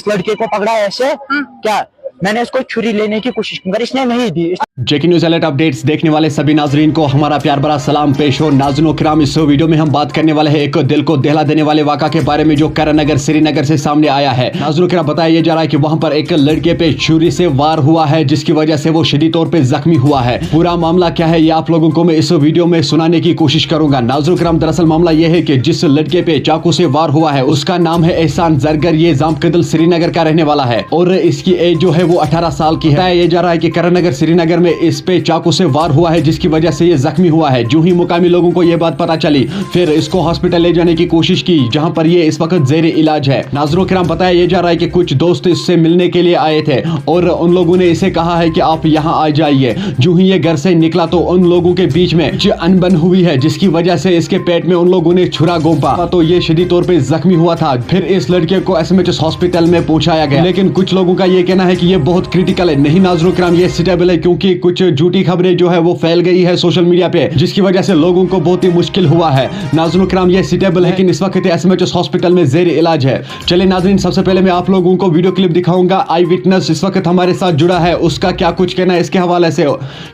इस लड़के को पकड़ा ऐसे क्या मैंने इसको छुरी लेने की कोशिश की मगर इसने नहीं दी। जेके न्यूज अलर्ट अपडेट्स देखने वाले सभी नाजरीन को हमारा प्यार भरा सलाम पेश हो। नाज़रीन किराम, इस वीडियो में हम बात करने वाले हैं एक दिल को दहला देने वाले वाक़ा के बारे में जो करण श्रीनगर से सामने आया है। नाज़रीन किराम, बताया जा रहा है कि वहां पर एक लड़के पे छुरी से वार हुआ है जिसकी वजह से वो शदीद तौर पे जख्मी हुआ है। पूरा मामला क्या है ये आप लोगों को मैं इस वीडियो में सुनाने की कोशिश करूंगा। नाज़रीन किराम, दरअसल मामला यह है कि जिस लड़के पे चाकू से वार हुआ है उसका नाम है एहसान जरगर। ये जामकदल श्रीनगर का रहने वाला है और इसकी एज जो है वो 18 साल की है। ये जा रहा है कि करण श्रीनगर में इस पे चाकू से वार हुआ है जिसकी वजह से ये जख्मी हुआ है। जो ही मुकामी लोगों को ये बात पता चली फिर इसको हॉस्पिटल ले जाने की कोशिश की जहां पर ये इस वक्त जेर इलाज है। नाज़रीन किराम, बताया ये जा रहा है कि कुछ दोस्त इससे मिलने के लिए आए थे और उन लोगों ने इसे कहा है कि आप यहाँ आ जाइए। जो ही ये घर से निकला तो उन लोगों के बीच में अनबन हुई है जिसकी वजह से इसके पेट में उन लोगों ने छुरा घोंपा तो ये शदीद तौर पे जख्मी हुआ था। फिर इस लड़के को एसएमएच हॉस्पिटल में पहुंचाया गया, लेकिन कुछ लोगों का ये कहना है कि ये बहुत क्रिटिकल है। नहीं नाज़रीन किराम, ये स्टेबल है क्योंकि कुछ झूठी खबरें जो है वो फैल गई है सोशल मीडिया पे जिसकी वजह से लोगों को बहुत ही मुश्किल हुआ है। नाज़रीन किराम, ये स्टेबल है लेकिन इस वक्त एसएमएच हॉस्पिटल में जेर इलाज है। चलिए नाज़रीन, सबसे पहले मैं आप लोगों को वीडियो क्लिप दिखाऊंगा। आई विटनेस इस वक्त हमारे साथ जुड़ा है, उसका क्या कुछ कहना है इसके हवाले से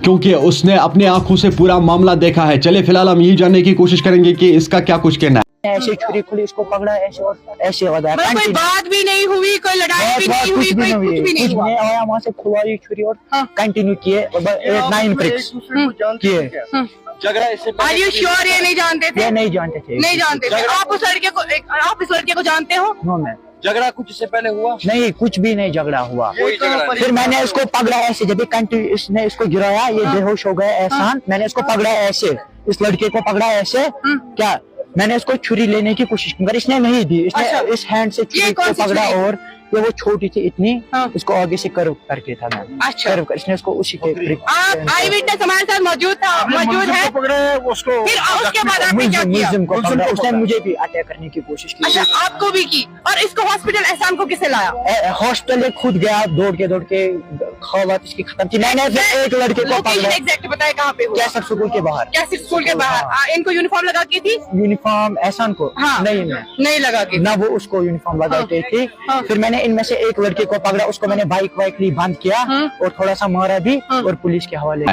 क्योंकि उसने अपने आंखों से पूरा मामला देखा है। चलिए फिलहाल हम यही जानने की कोशिश करेंगे कि इसका क्या कुछ कहना है। ऐसे छुरी खुली इसको पकड़ा ऐसे और ऐसे कोई बात भी नहीं हुई, कोई लड़ाई भी नहीं हुई, कोई कुछ भी नहीं हुआ। आया वहाँ से खुलवाई छुरी और कंटिन्यू किए 9 प्रिक्स किए। Are you sure ये नहीं जानते थे? ये नहीं जानते थे। नहीं जानते थे। आप इस लड़के को जानते हो? No ma'am. झगड़ा कुछ इससे पहले हुआ? नहीं, कुछ भी नहीं झगड़ा हुआ। फिर मैंने इसको पकड़ा ऐसे, जब कंटिन्यू इसने इसको गिराया ये बेहोश हो गया एहसान। मैंने इसको पकड़ा ऐसे, इस लड़के को पकड़ा ऐसे क्या मैंने इसको छुरी लेने की कोशिश की मगर इसने नहीं दी। इसने इस हैंड से छुरी को पकड़ा और ये वो छोटी थी इतनी, इसको आगे से कर्व करके था मैम। कर्व कर इसने इसको उसी के आप आई विटनेस हमारे साथ मौजूद है। पकड़े उसको, फिर उसके बाद आपने क्या किया? मुल्जिम को पकड़ा, उसने मुझे भी अटैक करने की कोशिश की। अच्छा, आपको भी की। और इसको हॉस्पिटल एहसान को किसे लाया? हॉस्पिटल खुद गया दौड़ के हालत इसकी खत्म थी। मैंने एक लड़के को पकड़ा। एग्जैक्ट बताए कहाँ पे हुआ? कैसर स्कूल के बाहर। कैसर स्कूल के बाहर। इनको यूनिफॉर्म लगा के थी? यूनिफॉर्म एहसान को नहीं लगा के ना, वो उसको यूनिफॉर्म लगा के थी। फिर मैंने इनमें से एक लड़के को पकड़ा, उसको मैंने बाइक बंद किया और थोड़ा सा मारा भी और पुलिस के हवाले।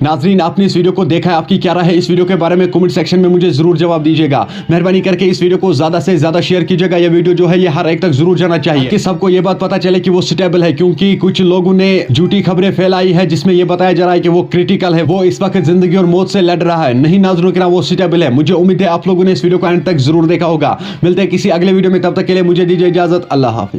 नाजरीन, आपने इस वीडियो को देखा है, आपकी क्या राय है इस वीडियो के बारे में कमेंट सेक्शन में मुझे जरूर जवाब दीजिएगा। मेहरबानी करके इस वीडियो को ज्यादा से ज्यादा शेयर कीजिएगा। ये वीडियो जो है ये हर एक तक जरूर जाना चाहिए कि सबको ये बात पता चले कि वो स्टेबल है, क्योंकि कुछ लोगों ने झूठी खबरें फैलाई है जिसमें ये बताया जा रहा है कि वो क्रिटिकल है, वो इस वक्त जिंदगी और मौत से लड़ रहा है। नहीं नाज़रीन किराम, वो स्टेबल है। मुझे उम्मीद है आप लोगों ने इस वीडियो को एंड तक जरूर देखा होगा। मिलते हैं किसी अगले वीडियो में, तब तक के लिए मुझे दीजिए इजाजत। अल्लाह हाफिज।